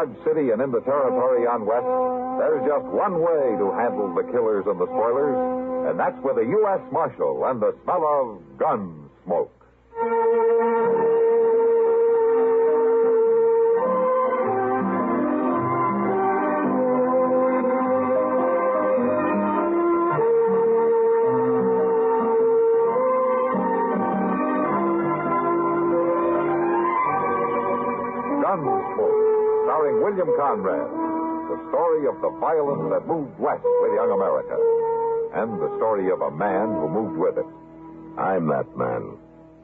Dodge City and in the territory on west, there's just one way to handle the killers and the spoilers, and that's with a U.S. Marshal and the smell of Gunsmoke. Gunsmoke, starring William Conrad, the story of the violence that moved west with young America, and the story of a man who moved with it. I'm that man,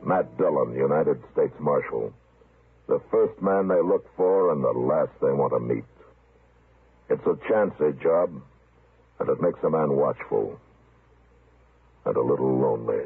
Matt Dillon, United States Marshal. The first man they look for and the last they want to meet. It's a chancy job, and it makes a man watchful and a little lonely.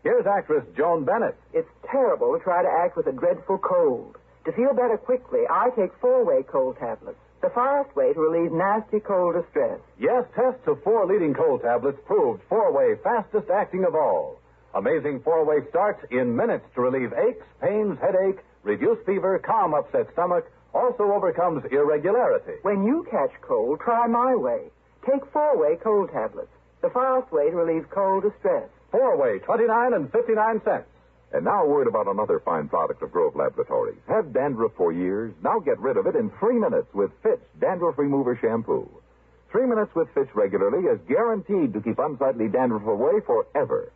Here's actress Joan Bennett. It's terrible to try to act with a dreadful cold. To feel better quickly, I take 4-way cold tablets. The fast way to relieve nasty cold distress. Yes, tests of 4 leading cold tablets proved 4-way fastest acting of all. Amazing 4-way starts in minutes to relieve aches, pains, headache, reduce fever, calm upset stomach, also overcomes irregularity. When you catch cold, try my way. Take 4-way cold tablets. The fast way to relieve cold distress. 4-way, 29 and 59 cents. And now a word about another fine product of Grove Laboratories. Had dandruff for years? Now get rid of it in 3 minutes with Fitch Dandruff Remover Shampoo. 3 minutes with Fitch regularly is guaranteed to keep unsightly dandruff away forever.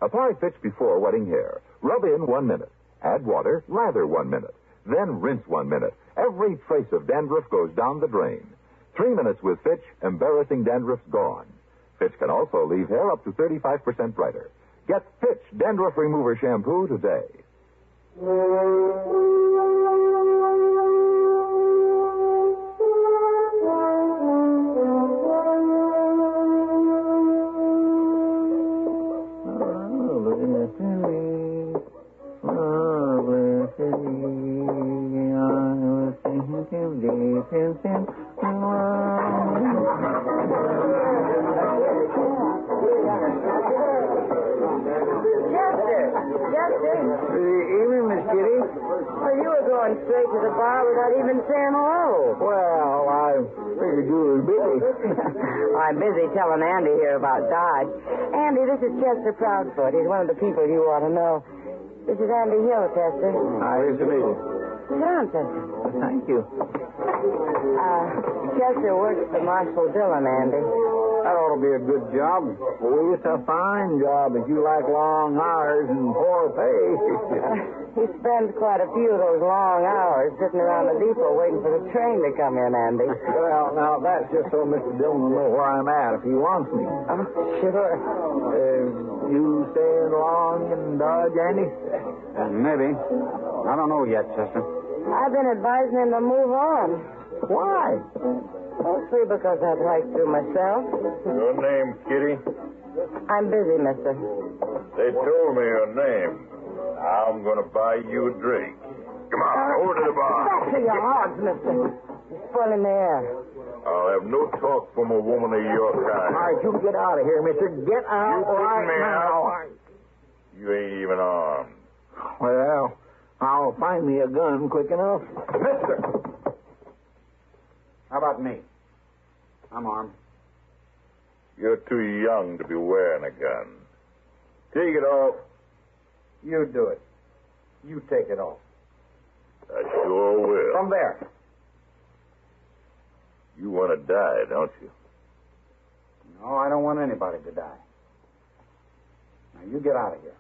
Apply Fitch before wetting hair. Rub in 1 minute. Add water, lather 1 minute. Then rinse 1 minute. Every trace of dandruff goes down the drain. 3 minutes with Fitch, embarrassing dandruff's gone. Fitch can also leave hair up to 35% brighter. Get Fitch Dandruff Remover Shampoo today. Evening, Miss Kitty. Well, you were going straight to the bar without even saying hello. Well, I figured you were busy. I'm busy telling Andy here about Dodge. Andy, this is Chester Proudfoot. He's one of the people you ought to know. This is Andy Hill, Chester. Nice to meet you. Sit down, Chester. Thank you. Chester works for Marshal Dillon, Andy. That ought to be a good job. Well, it's a fine job if you like long hours and poor pay. He spends quite a few of those long hours sitting around the depot waiting for the train to come in, Andy. Well, now, that's just so Mr. Dillon will know where I'm at if he wants me. Oh, sure. You staying long in Dodge, Andy? Maybe. I don't know yet, Chester. I've been advising him to move on. Why? Mostly because I'd like to myself. Your name, Kitty? I'm busy, mister. They told me your name. I'm going to buy you a drink. Come on, over to the bar. Back to your hogs, mister. You're spoiling the air. I'll have no talk from a woman of your kind. All right, you get out of here, mister. Get out You putting right me now. out? You ain't even armed. Well, I'll find me a gun quick enough. Mister! How about me? I'm armed. You're too young to be wearing a gun. Take it off. You do it. You take it off. I sure will. From there. You want to die, don't you? No, I don't want anybody to die. Now, you get out of here.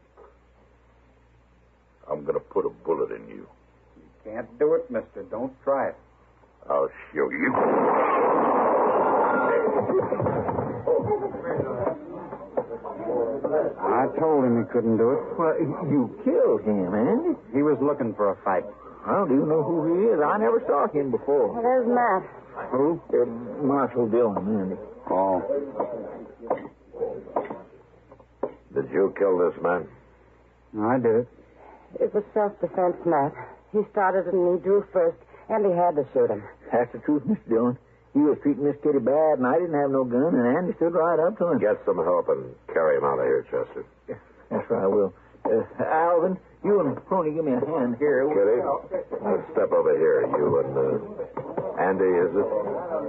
I'm going to put a bullet in you. You can't do it, mister. Don't try it. I'll show you. I told him he couldn't do it. Well, you killed him, Andy. He was looking for a fight. How do you know who he is? I never saw him before. Well, there's Matt. Who? Marshal Dillon, Andy. Oh. Did you kill this man? I did it. It was self-defense, Matt. He started and he drew first, and he had to shoot him. That's the truth, Mr. Dillon. He was treating Miss Kitty bad, and I didn't have no gun, and Andy stood right up to him. Get some help and carry him out of here, Chester. That's right, I will. Alvin, you and Pony, give me a hand here. Kitty, let's step over here. You and Andy, is it?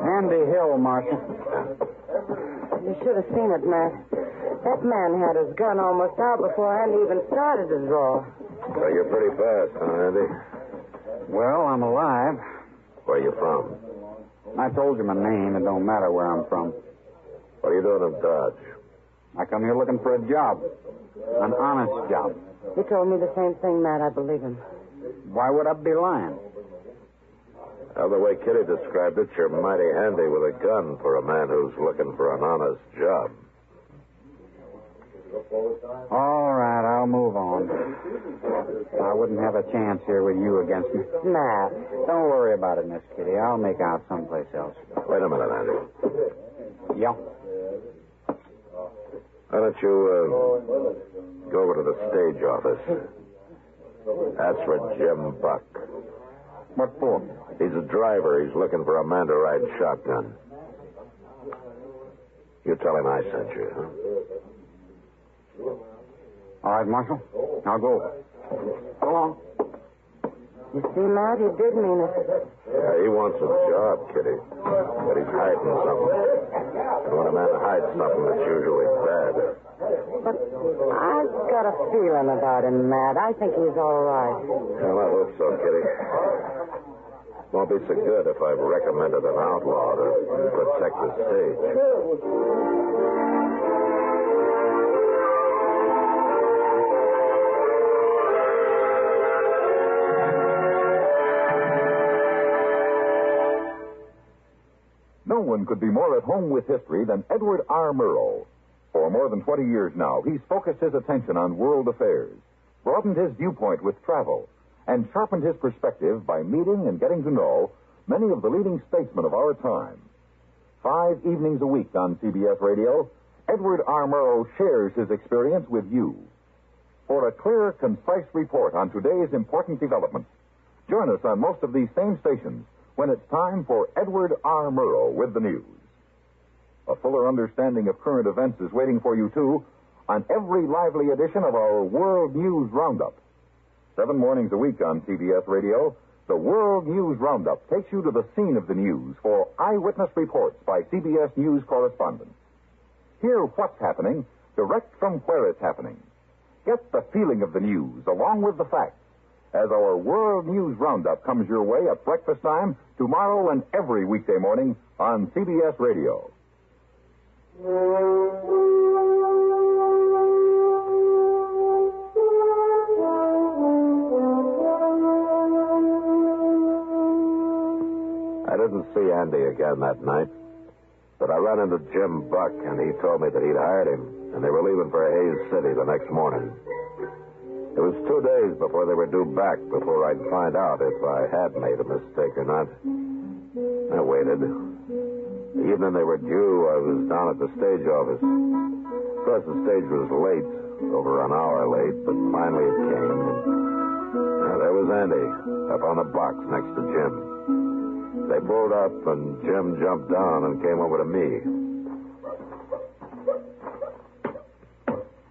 Andy Hill, Marshal. You should have seen it, Matt. That man had his gun almost out before Andy even started to draw. So you're pretty fast, huh, Andy? Well, I'm alive. Where you from? I told you my name. It don't matter where I'm from. What are you doing in Dodge? I come here looking for a job. An honest job. He told me the same thing, Matt. I believe him. Why would I be lying? Well, the way Kitty described it, you're mighty handy with a gun for a man who's looking for an honest job. All right, I'll move on. I wouldn't have a chance here with you against me. Matt. Don't worry about it, Miss Kitty. I'll make out someplace else. Wait a minute, Andy. Yeah. Why don't you go over to the stage office? That's for Jim Buck. What for? He's a driver. He's looking for a man to ride shotgun. You tell him I sent you, huh? All right, Marshal. I'll go. Go on. You see, Matt, he did mean it. Yeah, he wants a job, Kitty. But he's hiding something. And when a man hides something, it's usually bad. But I've got a feeling about him, Matt. I think he's all right. Well, I hope so, Kitty. Won't be so good if I've recommended an outlaw to protect the stage. No one could be more at home with history than Edward R. Murrow. For more than 20 years now, he's focused his attention on world affairs, broadened his viewpoint with travel, and sharpened his perspective by meeting and getting to know many of the leading statesmen of our time. 5 evenings a week on CBS Radio, Edward R. Murrow shares his experience with you. For a clear, concise report on today's important developments, join us on most of these same stations when it's time for Edward R. Murrow with the news. A fuller understanding of current events is waiting for you, too, on every lively edition of our World News Roundup. 7 mornings a week on CBS Radio, the World News Roundup takes you to the scene of the news for eyewitness reports by CBS News correspondents. Hear what's happening direct from where it's happening. Get the feeling of the news along with the facts as our World News Roundup comes your way at breakfast time tomorrow and every weekday morning on CBS Radio. I didn't see Andy again that night, but I ran into Jim Buck, and he told me that he'd hired him, and they were leaving for Hayes City the next morning. It was 2 days before they were due back before I'd find out if I had made a mistake or not. I waited. The evening they were due, I was down at the stage office. Of course, the stage was late, over an hour late, but finally it came. And there was Andy, up on the box next to Jim. They pulled up, and Jim jumped down and came over to me.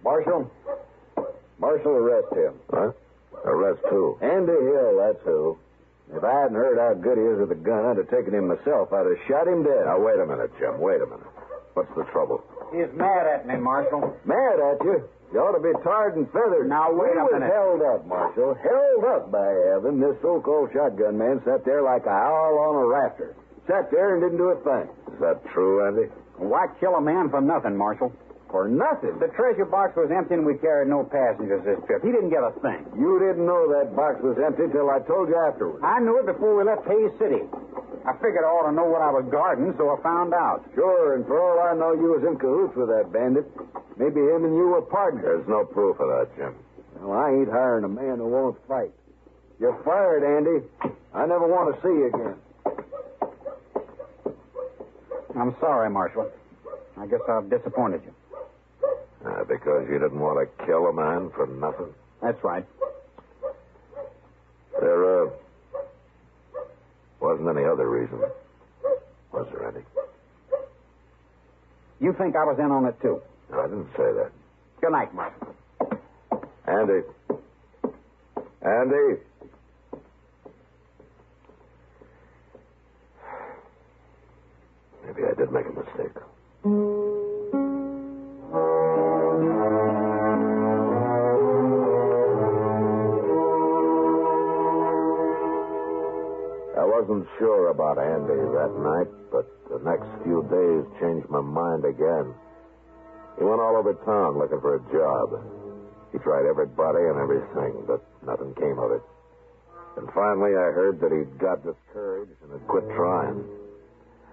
Marshal, arrest him. What? Arrest who? Andy Hill, that's who. If I hadn't heard how good he is with a gun, I'd have taken him myself. I'd have shot him dead. Now, wait a minute, Jim. Wait a minute. What's the trouble? He's mad at me, Marshal. Mad at you? You ought to be tarred and feathered. Now, wait a minute. He was held up, Marshal. Held up, by heaven. This so-called shotgun man sat there like a owl on a rafter. Sat there and didn't do a thing. Is that true, Andy? Why kill a man for nothing, Marshal? For nothing. The treasure box was empty and we carried no passengers this trip. He didn't get a thing. You didn't know that box was empty till I told you afterwards. I knew it before we left Hayes City. I figured I ought to know what I was guarding, so I found out. Sure, and for all I know, you was in cahoots with that bandit. Maybe him and you were partners. There's no proof of that, Jim. Well, I ain't hiring a man who won't fight. You're fired, Andy. I never want to see you again. I'm sorry, Marshal. I guess I've disappointed you. Because you didn't want to kill a man for nothing? That's right. There, wasn't any other reason, was there, You think I was in on it, too. No, I didn't say that. Good night, Marshal. Andy. Andy. Maybe I did make a mistake. I wasn't sure about Andy that night, but the next few days changed my mind again. He went all over town looking for a job. He tried everybody and everything, but nothing came of it. And finally I heard that he'd got discouraged and had quit trying.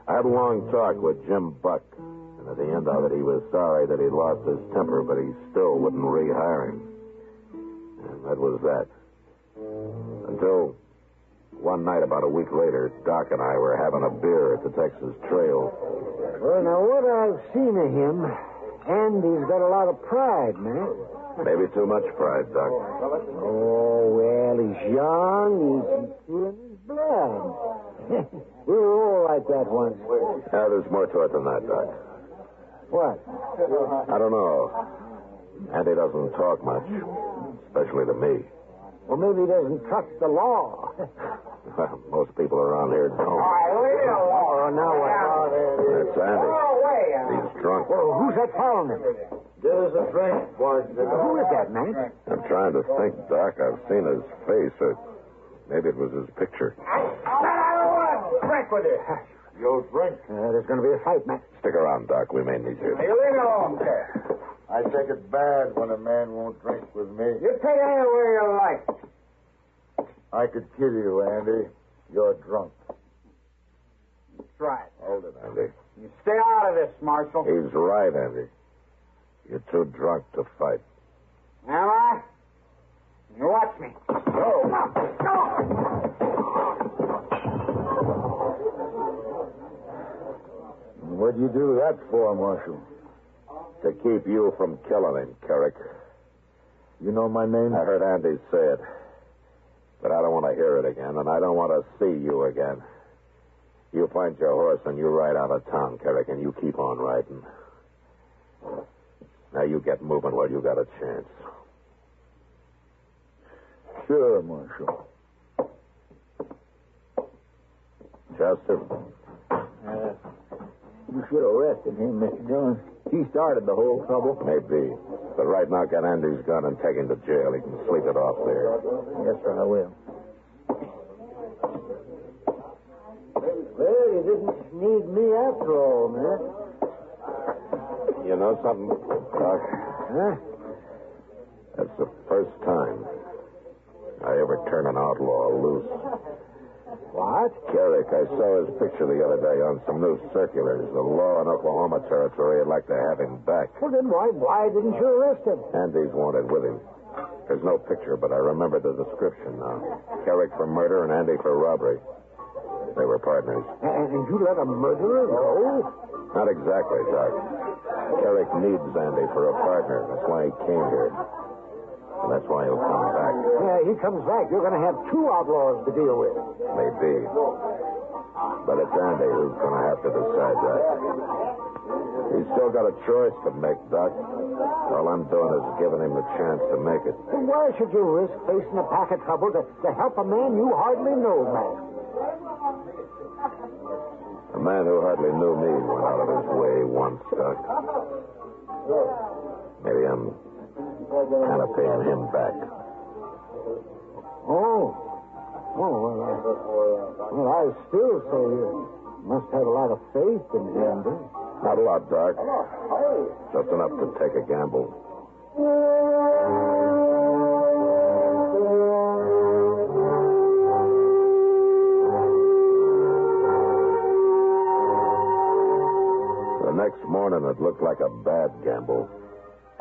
I had a long talk with Jim Buck, and at the end of it he was sorry that he'd lost his temper, but he still wouldn't rehire him. And that was that. Until one night about a week later, Doc and I were having a beer at the Texas Trail. Well, now, what I've seen of him, Andy's got a lot of pride, man. Maybe too much pride, Doc. Oh, well, he's young. He's feeling his blood. We were all like that once. Yeah, there's more to it than that, Doc. What? I don't know. Andy doesn't talk much, especially to me. Well, maybe he doesn't trust the law. Well, most people around here don't. Oh, now what? That's Andy. He's drunk. Well, who's that following him? Give us a drink, boys. Who is that, man? I'm trying to think, Doc. I've seen his face. Maybe it was his picture. Drink with you. You'll drink. There's going to be a fight, man. Stick around, Doc. We may need you. You leave me alone, sir. I take it bad when a man won't drink with me. You take it anywhere you like. I could kill you, Andy. You're drunk. That's right. Hold it, Andy. You stay out of this, Marshal. He's right, Andy. You're too drunk to fight. Am I? You watch me. Go. What'd you do that for, Marshal? To keep you from killing him, Carrick. You know my name? I heard Andy say it. But I don't want to hear it again, and I don't want to see you again. You find your horse and you ride out of town, Carrick, and you keep on riding. Now you get moving while you got a chance. Sure, Marshal. Chester? You should have arrested him, Mr. Dillon. He started the whole trouble. Maybe. But right now, get Andy's gun and take him to jail. He can sleep it off there. Yes, sir, I will. Well, you didn't need me after all, man. You know something, Doc? Huh? That's the first time I ever turn an outlaw loose. What? Carrick, I saw his picture the other day on some new circulars. The law in Oklahoma Territory would like to have him back. Well, then why didn't you arrest him? Andy's wanted with him. There's no picture, but I remember the description now. Carrick for murder and Andy for robbery. They were partners. And you let a murderer go? Not exactly, Doc. Carrick needs Andy for a partner. That's why he came here. And that's why he'll come back. Yeah, he comes back. You're going to have two outlaws to deal with. Maybe. But it's Andy who's going to have to decide that. He's still got a choice to make, Doc. All I'm doing is giving him the chance to make it. Then why should you risk facing a pack of trouble to help a man you hardly know, man? A man who hardly knew me went out of his way once, Doc. Maybe I'm kind of paying him back. Oh, well, I still say you must have a lot of faith in Andy. Not a lot, Doc. Just enough to take a gamble. The next morning, it looked like a bad gamble.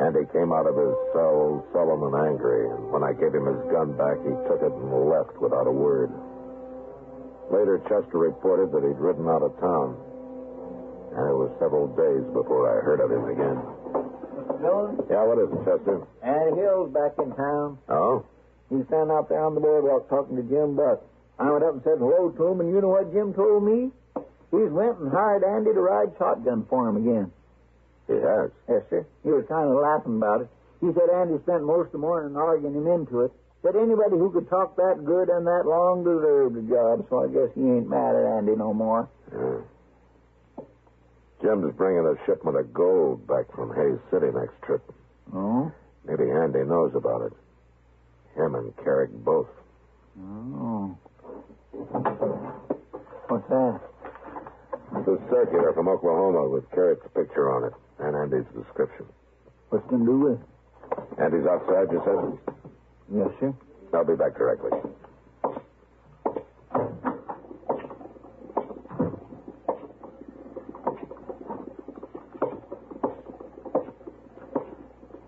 Andy came out of his cell sullen and angry, and when I gave him his gun back, he took it and left without a word. Later, Chester reported that he'd ridden out of town, and it was several days before I heard of him again. Dillon? Yeah, what is it, Chester? Andy Hill's back in town. Oh? He's standing out there on the boardwalk talking to Jim Buck. I went up and said hello to him, and you know what Jim told me? He's went and hired Andy to ride shotgun for him again. He has? Yes, sir. He was kind of laughing about it. He said Andy spent most of the morning arguing him into it. Said anybody who could talk that good and that long deserved a job, so I guess he ain't mad at Andy no more. Yeah. Jim's bringing a shipment of gold back from Hayes City next trip. Oh? Maybe Andy knows about it. Him and Carrick both. Oh. What's that? It's a circular from Oklahoma with Carrick's picture on it and Andy's description. What's it going to do with it? Andy's outside, you said? Yes, sir. I'll be back directly.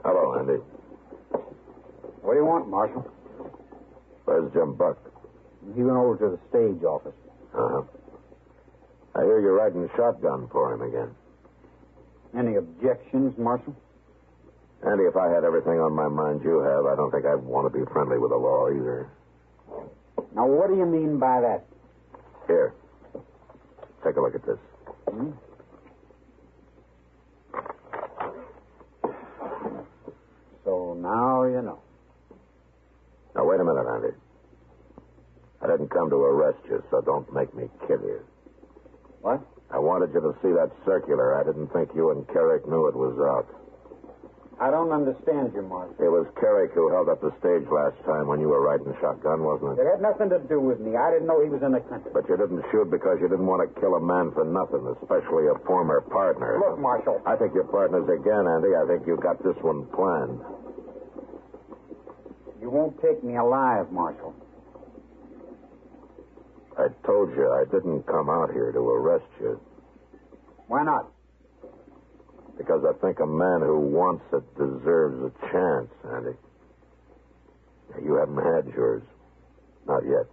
Hello, Andy. What do you want, Marshal? Where's Jim Buck? He went over to the stage office. Uh-huh. I hear you're riding shotgun for him again. Any objections, Marshal? Andy, if I had everything on my mind you have, I don't think I'd want to be friendly with the law either. Now, what do you mean by that? Here. Take a look at this. Hmm? So now you know. Now, wait a minute, Andy. I didn't come to arrest you, so don't make me kill you. What? I wanted you to see that circular. I didn't think you and Carrick knew it was out. I don't understand you, Marshal. It was Carrick who held up the stage last time when you were riding shotgun, wasn't It it? had nothing to do with me. I didn't know he was in the country. But you didn't shoot because you didn't want to kill a man for nothing, especially a former partner. Look, Marshal. I think you're partners again, Andy. I think you got this one planned. You won't take me alive, Marshal. I told you I didn't come out here to arrest you. Why not? Because I think a man who wants it deserves a chance, Andy. You haven't had yours. Not yet.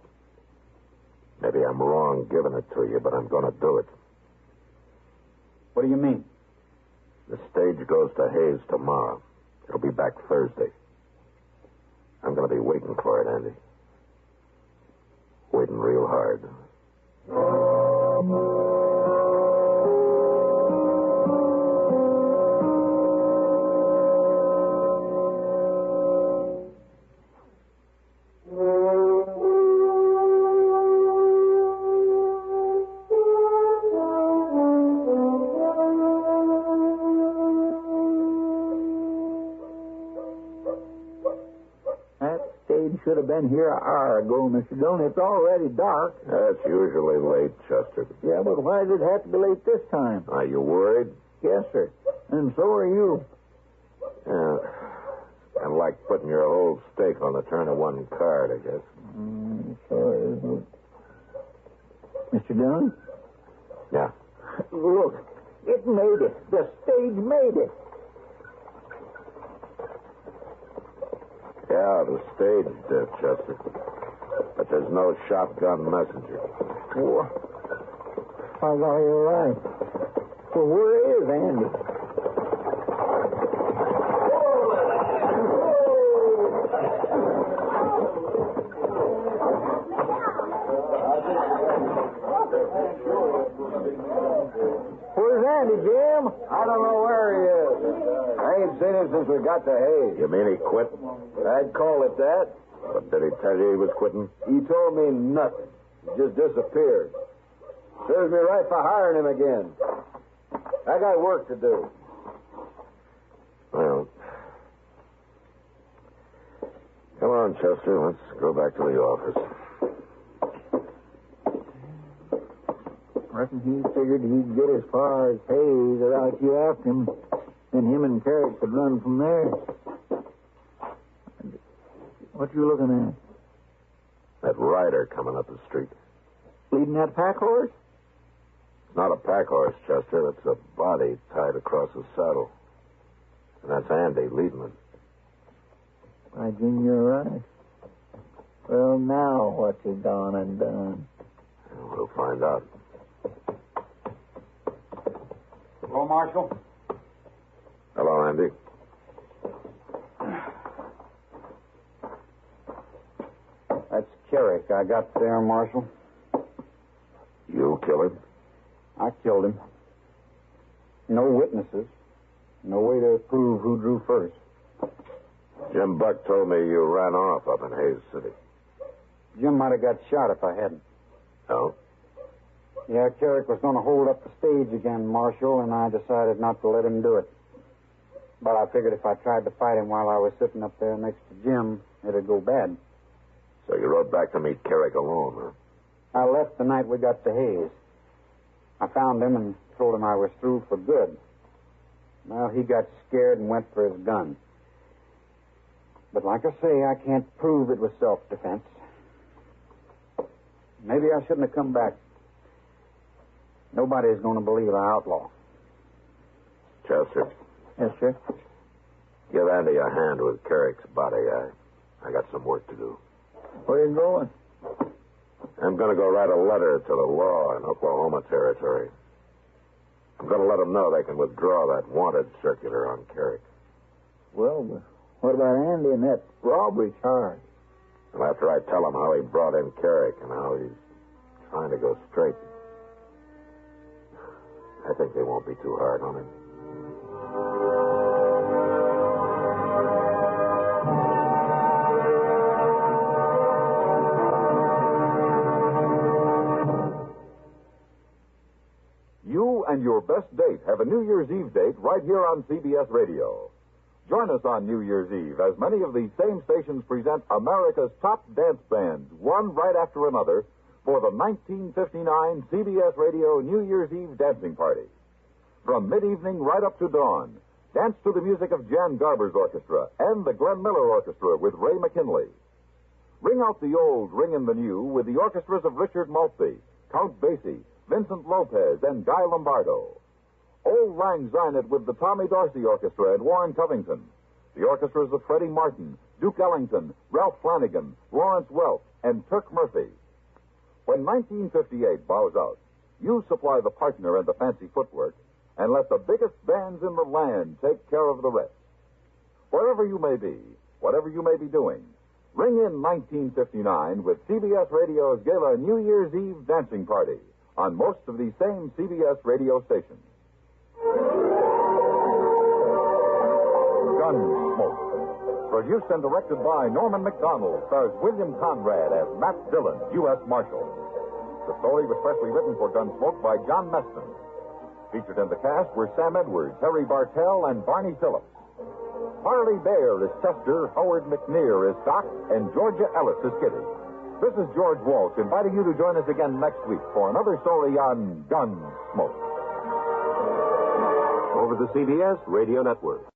Maybe I'm wrong giving it to you, but I'm going to do it. What do you mean? The stage goes to Hayes tomorrow. It'll be back Thursday. I'm going to be waiting for it, Andy. Waiting real hard. Should have been here an hour ago, Mr. Dillon. It's already dark. That's usually late, Chester. Yeah, but why did it have to be late this time? Are you worried? Yes, sir. And so are you. Yeah. Kind of like putting your whole stake on the turn of one card, I guess. Sure isn't it? Mr. Dillon? Yeah. Look, it made it. The stage made it. Yeah, the stage did, Chester. But there's no shotgun messenger. Oh, I got you right. Well, where is Andy? Where's Andy, Jim? I don't know where he is. I ain't seen him since we got to Hayes. You mean he quit? I'd call it that. But did he tell you he was quitting? He told me nothing. He just disappeared. Serves me right for hiring him again. I got work to do. Well, come on, Chester. Let's go back to the office. Reckon he figured he'd get as far as Hayes without you after him. Then him and Carrick could run from there. What you looking at? That rider coming up the street. Leading that pack horse? It's not a pack horse, Chester. It's a body tied across a saddle. And that's Andy leading it. By Jim, you're right. Well, now what's he gone and done? We'll find out. Hello, Marshal. Hello, Andy. That's Carrick I got there, Marshal. You kill him? I killed him. No witnesses. No way to prove who drew first. Jim Buck told me you ran off up in Hayes City. Jim might have got shot if I hadn't. Oh? Yeah, Carrick was going to hold up the stage again, Marshal, and I decided not to let him do it. But I figured if I tried to fight him while I was sitting up there next to Jim, it'd go bad. So you rode back to meet Carrick alone, huh? I left the night we got to Hayes. I found him and told him I was through for good. Well, he got scared and went for his gun. But like I say, I can't prove it was self-defense. Maybe I shouldn't have come back. Nobody's going to believe I outlaw. Chester. Yes, sir. Give Andy a hand with Carrick's body. I got some work to do. Where are you going? I'm going to go write a letter to the law in Oklahoma Territory. I'm going to let them know they can withdraw that wanted circular on Carrick. Well, what about Andy and that robbery charge? And after I tell them how he brought in Carrick and how he's trying to go straight, I think they won't be too hard on him. You and your best date have a New Year's Eve date right here on CBS Radio. Join us on New Year's Eve as many of these same stations present America's top dance bands, one right after another, for the 1959 CBS Radio New Year's Eve dancing party. From mid-evening right up to dawn, dance to the music of Jan Garber's orchestra and the Glenn Miller Orchestra with Ray McKinley. Ring out the old, ring in the new with the orchestras of Richard Maltby, Count Basie, Vincent Lopez, and Guy Lombardo. Old Lang Syne it with the Tommy Dorsey Orchestra and Warren Covington. The orchestras of Freddie Martin, Duke Ellington, Ralph Flanagan, Lawrence Welk, and Turk Murphy. When 1958 bows out, you supply the partner and the fancy footwork, and let the biggest bands in the land take care of the rest. Wherever you may be, whatever you may be doing, ring in 1959 with CBS Radio's Gala New Year's Eve dancing party on most of these same CBS radio stations. Gunsmoke. Produced and directed by Norman Macdonnell, stars William Conrad as Matt Dillon, U.S. Marshal. The story was specially written for Gunsmoke by John Meston. Featured in the cast were Sam Edwards, Harry Bartell, and Barney Phillips. Parley Baer is Chester, Howard McNear is Doc, and Georgia Ellis is Kitty. This is George Walsh inviting you to join us again next week for another story on Gunsmoke. Over the CBS Radio Network.